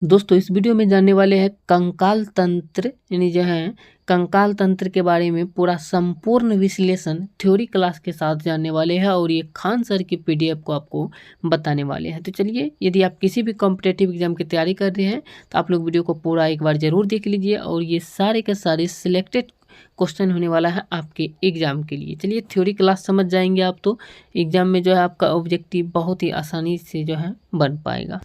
दोस्तों इस वीडियो में जानने वाले हैं कंकाल तंत्र यानी जो है कंकाल तंत्र के बारे में पूरा संपूर्ण विश्लेषण थ्योरी क्लास के साथ जानने वाले हैं और ये खान सर की पीडीएफ को आपको बताने वाले हैं। तो चलिए, यदि आप किसी भी कॉम्पिटेटिव एग्जाम की तैयारी कर रहे हैं तो आप लोग वीडियो को पूरा एक बार जरूर देख लीजिए और ये सारे के सारे सिलेक्टेड क्वेश्चन होने वाला है आपके एग्जाम के लिए। चलिए यानी क्लास समझ जाएंगे आप तो एग्जाम में जो है आपका ऑब्जेक्टिव बहुत ही आसानी से जो है बन पाएगा।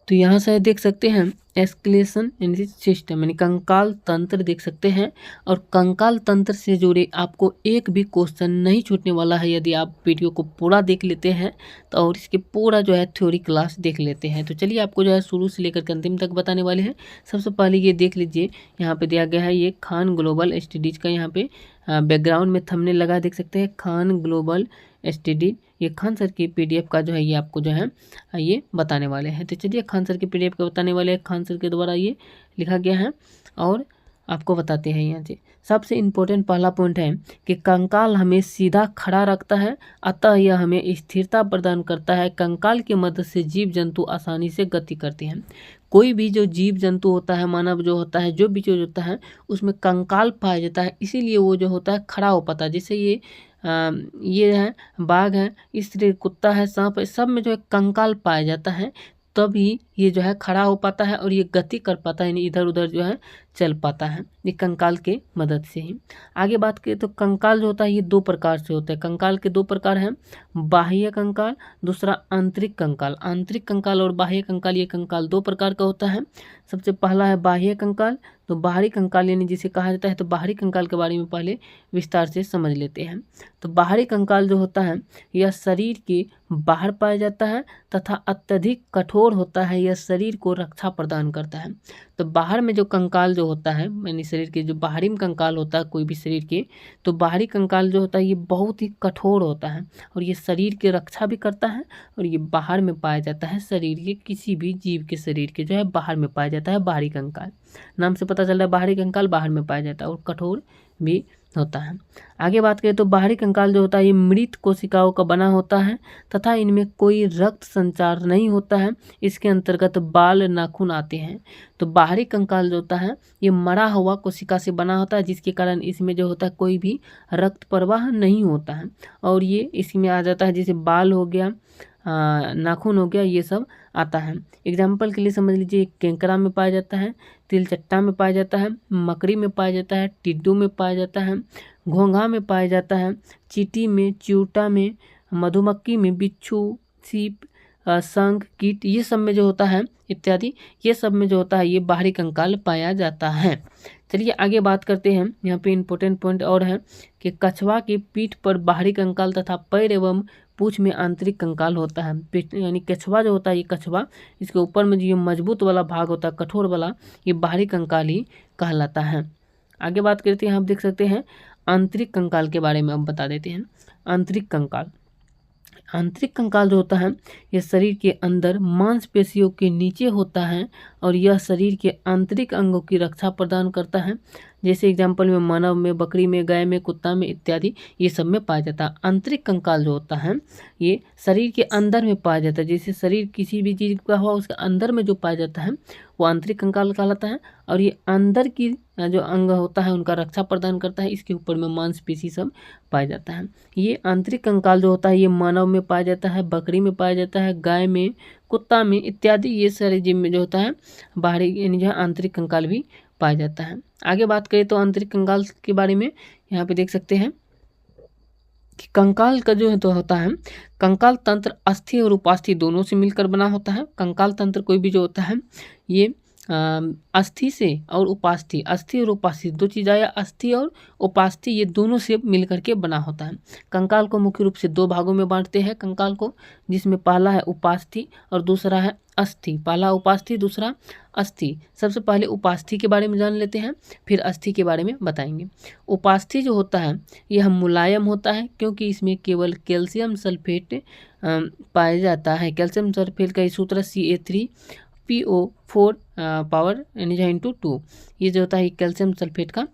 तो यहाँ से देख सकते हैं एस्केलेशन यानी सिस्टम यानी कंकाल तंत्र देख सकते हैं और कंकाल तंत्र से जुड़े आपको एक भी क्वेश्चन नहीं छूटने वाला है यदि आप वीडियो को पूरा देख लेते हैं तो और इसके पूरा जो है थ्योरी क्लास देख लेते हैं। तो चलिए आपको जो है शुरू से लेकर के अंतिम तक बताने वाले हैं। सबसे पहले ये देख लीजिए, यहाँ पे दिया गया है ये खान ग्लोबल स्टडीज का यहाँ पे बैकग्राउंड में थंबनेल लगा देख सकते हैं खान ग्लोबल स्टडी। ये खान सर की पीडीएफ का जो है ये आपको जो है ये बताने वाले हैं। तो चलिए खान सर की पीडीएफ का बताने वाले हैं, खान सर के द्वारा ये लिखा गया है और आपको बताते हैं। यहाँ से सबसे इम्पोर्टेंट पहला पॉइंट है कि कंकाल हमें सीधा खड़ा रखता है, अतः यह हमें स्थिरता प्रदान करता है। कंकाल की मदद से जीव जंतु आसानी से गति करते हैं। कोई भी जो जीव जंतु होता है, मानव जो होता है, जो भी चीज होता है उसमें कंकाल पाया जाता है, इसीलिए वो जो होता है खड़ा हो पाता है। जैसे ये है बाघ है, इस तरह कुत्ता है, सांप है, सब में जो है कंकाल पाया जाता है, तभी ये जो है खड़ा हो पाता है और ये गति कर पाता है, यानी इधर उधर जो है चल पाता है, ये कंकाल के मदद से ही। आगे बात करें तो कंकाल जो होता है ये दो प्रकार से होता है। कंकाल के दो प्रकार हैं, बाह्य कंकाल, दूसरा आंतरिक कंकाल। आंतरिक कंकाल और बाह्य कंकाल, ये कंकाल दो प्रकार का होता है। सबसे पहला है बाह्य कंकाल। तो बाहरी कंकाल यानी जिसे कहा जाता है, तो बाहरी कंकाल के बारे में पहले विस्तार से समझ लेते हैं। तो बाहरी कंकाल जो होता है यह शरीर के बाहर पाया जाता है तथा अत्यधिक कठोर होता है, यह शरीर को रक्षा प्रदान करता है। तो बाहर में जो कंकाल जो होता है, यानी शरीर के जो बाहरी में कंकाल होता है कोई भी शरीर के, तो बाहरी कंकाल जो होता है ये बहुत ही कठोर होता है और ये शरीर की रक्षा भी करता है और ये बाहर में पाया जाता है, शरीर के किसी भी जीव के शरीर के जो है बाहर में पाया जाता है बाहरी कंकाल। नाम से पता चल रहा है बाहरी कंकाल बाहर में पाया जाता है और कठोर भी होता है। आगे बात करें तो बाहरी कंकाल जो होता है ये मृत कोशिकाओं का बना होता है तथा इनमें कोई रक्त संचार नहीं होता है, इसके अंतर्गत बाल नाखून आते हैं। तो बाहरी कंकाल जो होता है ये मरा हुआ कोशिका से बना होता है, जिसके कारण इसमें जो होता है कोई भी रक्त प्रवाह नहीं होता है और ये इसमें आ जाता है, जैसे बाल हो गया, नाखून हो गया, ये सब आता है। एग्जाम्पल के लिए समझ लीजिए, केंकरा में पाया जाता है, तिलचट्टा में पाया जाता है, मकड़ी में पाया जाता है, टिड्डू में पाया जाता है, घोंघा में पाया जाता है, चींटी में, चिऊटा में, मधुमक्खी में, बिच्छू, सीप, शंख, कीट, ये सब में जो होता है इत्यादि, ये सब में जो होता है ये बाहरी कंकाल पाया जाता है। चलिए आगे बात करते हैं। यहाँ पे इम्पोर्टेंट पॉइंट और है कि कछुआ की पीठ पर बाहरी कंकाल तथा पैर एवं पूंछ में आंतरिक कंकाल होता है। यानी कछुआ जो होता है ये कछुआ, इसके ऊपर में जो ये मजबूत वाला भाग होता है कठोर वाला, ये बाहरी कंकाल ही कहलाता है। आगे बात करते हैं, आप देख सकते हैं आंतरिक कंकाल के बारे में अब बता देते हैं। आंतरिक कंकाल, आंतरिक कंकाल जो होता है यह शरीर के अंदर मांसपेशियों के नीचे होता है और यह शरीर के आंतरिक अंगों की रक्षा प्रदान करता है। जैसे एग्जाम्पल में मानव में, बकरी में, गाय में, कुत्ता में इत्यादि, ये सब में पाया जाता है। आंतरिक कंकाल जो होता है ये शरीर के अंदर में पाया जाता है, जैसे शरीर किसी भी चीज़ का हुआ उसके अंदर में जो पाया जाता है वो आंतरिक कंकाल कहलाता है और ये अंदर की जो अंग होता है उनका रक्षा प्रदान करता है, इसके ऊपर में मांसपेशी सब पाया जाता है। ये आंतरिक कंकाल जो होता है ये मानव में पाया जाता है, बकरी में पाया जाता है, गाय में, कुत्ता में इत्यादि, ये सारे जीव में जो होता है बाहरी यानी जो है आंतरिक कंकाल भी पाया जाता है। आगे बात करें तो आंतरिक कंकाल के बारे में, यहाँ पे देख सकते हैं कि कंकाल का जो है तो होता है, कंकाल तंत्र अस्थि और उपास्थि दोनों से मिलकर बना होता है। कंकाल तंत्र कोई भी जो होता है ये अस्थि से और उपास्थि, अस्थि और उपास्थि दो चीज़ आया, अस्थि और उपास्थि ये दोनों से मिलकर के बना होता है। कंकाल को मुख्य रूप से दो भागों में बांटते हैं कंकाल को, जिसमें पहला है उपास्थि और दूसरा है अस्थि। पहला उपास्थि, दूसरा अस्थि। सबसे पहले उपास्थि के बारे में जान लेते हैं, फिर अस्थि के बारे में बताएंगे। उपास्थि जो होता है यह मुलायम होता है क्योंकि इसमें केवल कैल्शियम सल्फेट पाया जाता है। कैल्शियम सल्फेट का सूत्र CA3PO4 पावर यानी इंटू 2, ये जो होता है कैल्शियम सल्फेट का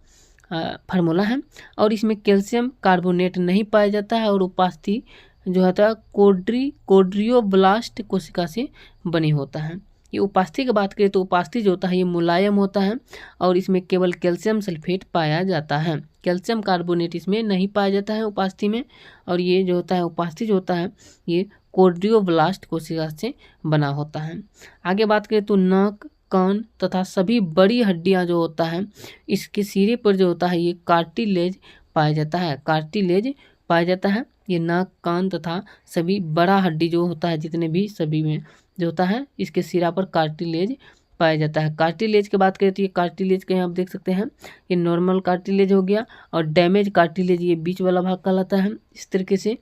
फार्मूला है और इसमें कैल्शियम कार्बोनेट नहीं पाया जाता है और उपास्थि जो होता है कोड्रियोब्लास्ट कोशिका से बनी होता है। ये उपास्थि की बात करें तो उपास्थि जो होता है ये मुलायम होता है और इसमें केवल कैल्शियम सल्फेट पाया जाता है, कैल्शियम कार्बोनेट इसमें नहीं पाया जाता है उपास्थि में। और ये जो होता है उपास्थि जो होता है ये कोर्डियोब्लास्ट कोशिका से बना होता है। आगे बात करें तो नाक, कान तथा सभी बड़ी हड्डियां जो होता है इसके सिरे पर जो होता है ये कार्टिलेज पाया जाता है, कार्टिलेज पाया जाता है। ये नाक, कान तथा सभी बड़ा हड्डी जो होता है जितने भी सभी में जो होता है इसके सिरा पर कार्टिलेज पाया जाता है। कार्टिलेज की बात करें तो ये कार्टिलेज के आप देख सकते हैं ये नॉर्मल कार्टिलेज हो गया और डैमेज कार्टिलेज ये बीच वाला भाग कहलाता है। इस तरीके से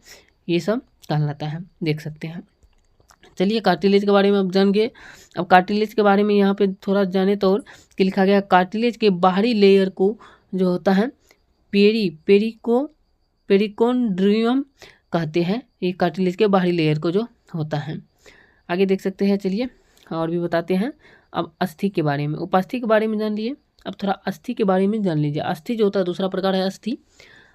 ये सब कहलाता है, देख सकते हैं। चलिए कार्टिलेज के बारे में अब जान गए। अब कार्टिलेज के बारे में यहाँ पे थोड़ा जाने तो और कि लिखा गया कार्टिलेज के बाहरी लेयर को जो होता है पेरिकोन्ड्रियम कहते हैं। ये कार्टिलेज के बाहरी लेयर को जो होता है। आगे देख सकते हैं, चलिए और भी बताते हैं। अब अस्थि के बारे में, उपास्थि के बारे में जान लिए, अब थोड़ा अस्थि के बारे में जान लीजिए। अस्थि जो होता है दूसरा प्रकार है अस्थि।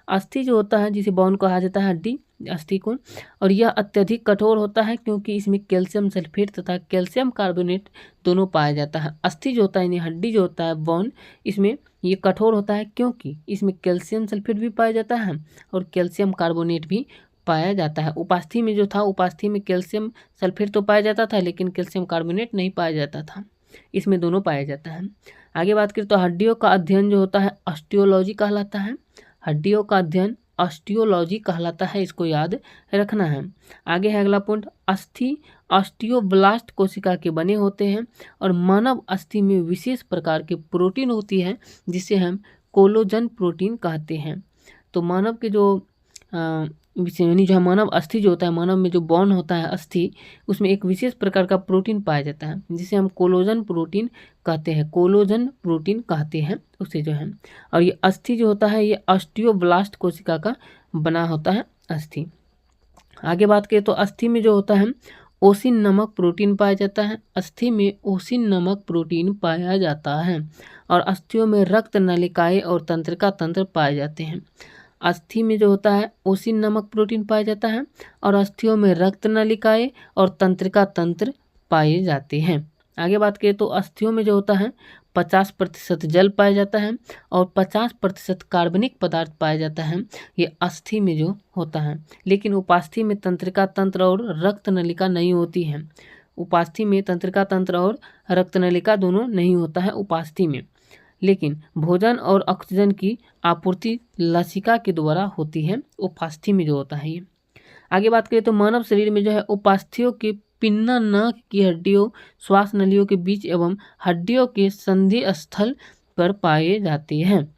अस्थि जो होता है जिसे बोन कहा जाता है, हड्डी, अस्थि कोण, और यह अत्यधिक कठोर होता है क्योंकि इसमें कैल्शियम सल्फेट तथा कैल्शियम कार्बोनेट दोनों पाया जाता है। अस्थि जो होता है यानी हड्डी जो होता है बोन, इसमें ये कठोर होता है क्योंकि इसमें कैल्शियम सल्फेट भी पाया जाता है और कैल्शियम कार्बोनेट भी पाया जाता है। उपास्थि में जो था, उपास्थि में कैल्शियम सल्फेट तो पाया जाता था लेकिन कैल्शियम कार्बोनेट नहीं पाया जाता था, इसमें दोनों पाया जाता है। आगे बात करें तो हड्डियों का अध्ययन जो होता है ऑस्टियोलॉजी कहलाता है। हड्डियों का अध्ययन ऑस्टियोलॉजी कहलाता है, इसको याद रखना है। आगे है अगला पॉइंट, अस्थि ऑस्टियोब्लास्ट कोशिका के बने होते हैं और मानव अस्थि में विशेष प्रकार की प्रोटीन होती है जिसे हम कोलोजन प्रोटीन कहते हैं। तो मानव के जो यानी जो है मानव अस्थि जो होता है, मानव में जो बोन होता है अस्थि, उसमें एक विशेष प्रकार का प्रोटीन पाया जाता है जिसे हम कोलोजन प्रोटीन कहते हैं, कोलोजन प्रोटीन कहते हैं उसे जो है। और ये अस्थि जो होता है ये ऑस्टियोब्लास्ट कोशिका का बना होता है अस्थि। आगे बात करें तो अस्थि में जो होता है ओसिन नामक प्रोटीन पाया जाता है। अस्थि में ओसिन नामक प्रोटीन पाया जाता है और अस्थियों में रक्त नलिकाएं और तंत्रिका तंत्र पाए जाते हैं। अस्थि में जो होता है ओसिन नामक प्रोटीन पाया जाता है और अस्थियों में रक्त नलिकाएं और तंत्रिका तंत्र पाए जाते हैं। आगे बात करें तो अस्थियों में जो होता है 50% जल पाया जाता है और 50% कार्बनिक पदार्थ पाया जाता है, ये अस्थि में जो होता है। लेकिन उपास्थि में तंत्रिका तंत्र और रक्त नलिका नहीं होती है। उपास्थि में तंत्रिका तंत्र और रक्त नलिका दोनों नहीं होता है उपास्थि में, लेकिन भोजन और ऑक्सीजन की आपूर्ति लसिका के द्वारा होती है उपास्थि में जो होता है ये। आगे बात करें तो मानव शरीर में जो है उपास्थियों के पिन्ना, नाक की हड्डियों, श्वास नलियों के बीच एवं हड्डियों के संधि स्थल पर पाए जाते हैं।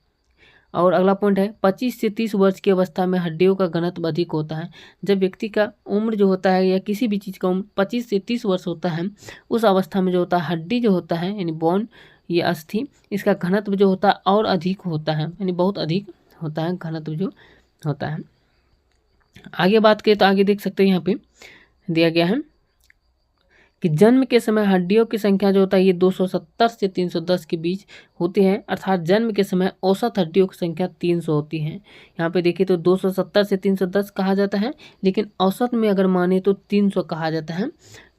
और अगला पॉइंट है 25 से 30 वर्ष की अवस्था में हड्डियों का घनत्व अधिक होता है। जब व्यक्ति का उम्र जो होता है या किसी भी चीज़ का उम्र 25 से 30 वर्ष होता है, उस अवस्था में जो होता है हड्डी जो होता है यानी बोन, ये अस्थि, इसका घनत्व जो होता है और अधिक होता है, यानी बहुत अधिक होता है घनत्व जो होता है। आगे बात करें तो आगे देख सकते हैं यहाँ पे दिया गया है कि जन्म के समय हड्डियों की संख्या जो होता है ये 270 से 310 के बीच होती है, अर्थात जन्म के समय औसत हड्डियों की संख्या 300 होती है। यहाँ पे देखिए तो 270 से 310 कहा जाता है, लेकिन औसत में अगर माने तो 300 कहा जाता है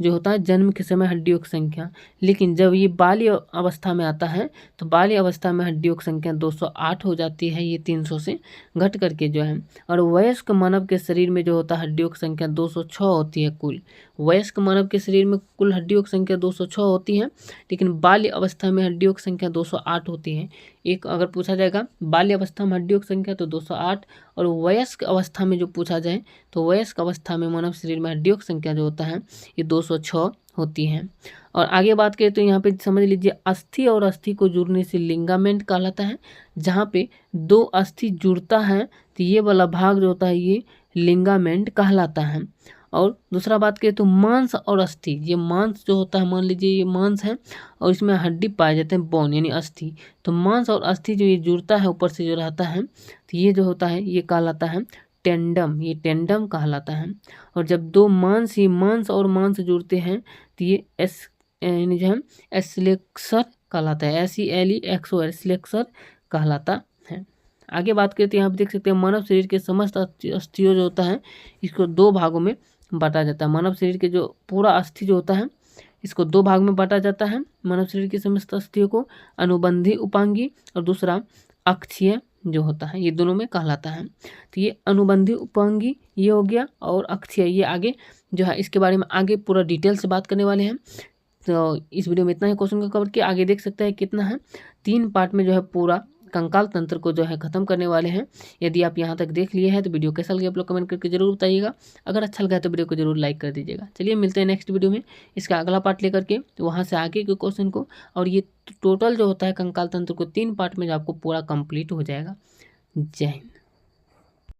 जो होता है जन्म के समय हड्डियों की संख्या। लेकिन जब ये बाल्य अवस्था में आता है तो बाल्य अवस्था में हड्डियों की संख्या 208 हो जाती है, ये 300 से घट करके जो है। और वयस्क मानव के शरीर में जो होता है हड्डियों की संख्या 206 होती है कुल। वयस्क मानव के शरीर में कुल हड्डियों की संख्या 206 होती है, लेकिन बाल्य अवस्था में हड्डियों की संख्या 208 होती है। एक अगर पूछा जाएगा बाल्य अवस्था में हड्डियों की संख्या तो 208, और वयस्क अवस्था में जो पूछा जाए तो वयस्क अवस्था में मानव शरीर में हड्डियों की संख्या जो होता है ये 206 होती है। और आगे बात करें तो यहाँ पे समझ लीजिए अस्थि और अस्थि को जुड़ने से लिंगामेंट कहलाता है। जहाँ पे दो अस्थि जुड़ता है तो ये वाला भाग जो होता है ये लिंगामेंट कहलाता है। और दूसरा बात करें तो मांस और अस्थि, ये मांस जो होता है मान लीजिए ये मांस है और इसमें हड्डी पाए जाते हैं बोन यानी अस्थि, तो मांस और अस्थि जो ये जुड़ता है ऊपर से जो रहता है तो ये जो होता है ये कहलाता है टेंडम, ये टेंडम कहलाता है। और जब दो मांस ही मांस और मांस जुड़ते हैं तो ये यानी जो है एस्लेक्सर कहलाता है, SELEXOR एस्लेक्सर कहलाता है। आगे बात करते हैं यहाँ पे देख सकते हैं मानव शरीर के समस्त अस्थियों जो होता है इसको दो भागों में बांटा जाता है। मानव शरीर के जो पूरा अस्थि जो होता है इसको दो भाग में बांटा जाता है मानव शरीर की समस्त अस्थियों को, अनुबंधी उपांगी और दूसरा अक्षीय जो होता है, ये दोनों में कहलाता है। तो ये अनुबंधी उपांगी ये हो गया और अक्षीय ये आगे जो है इसके बारे में आगे पूरा डिटेल से बात करने वाले हैं। तो इस वीडियो में इतना ही क्वेश्चन का कवर किया। आगे देख सकते हैं कितना है, 3 पार्ट में जो है पूरा कंकाल तंत्र को जो है खत्म करने वाले हैं। यदि आप यहाँ तक देख लिए हैं तो वीडियो कैसा लगे आप लोग कमेंट करके जरूर बताइएगा। अगर अच्छा लगा तो वीडियो को जरूर लाइक कर दीजिएगा। चलिए मिलते हैं नेक्स्ट वीडियो में इसका अगला पार्ट लेकर के, तो वहाँ से आगे के क्वेश्चन को, और ये टोटल जो होता है कंकाल तंत्र को 3 पार्ट में जो आपको पूरा कंप्लीट हो जाएगा। जय हिंद।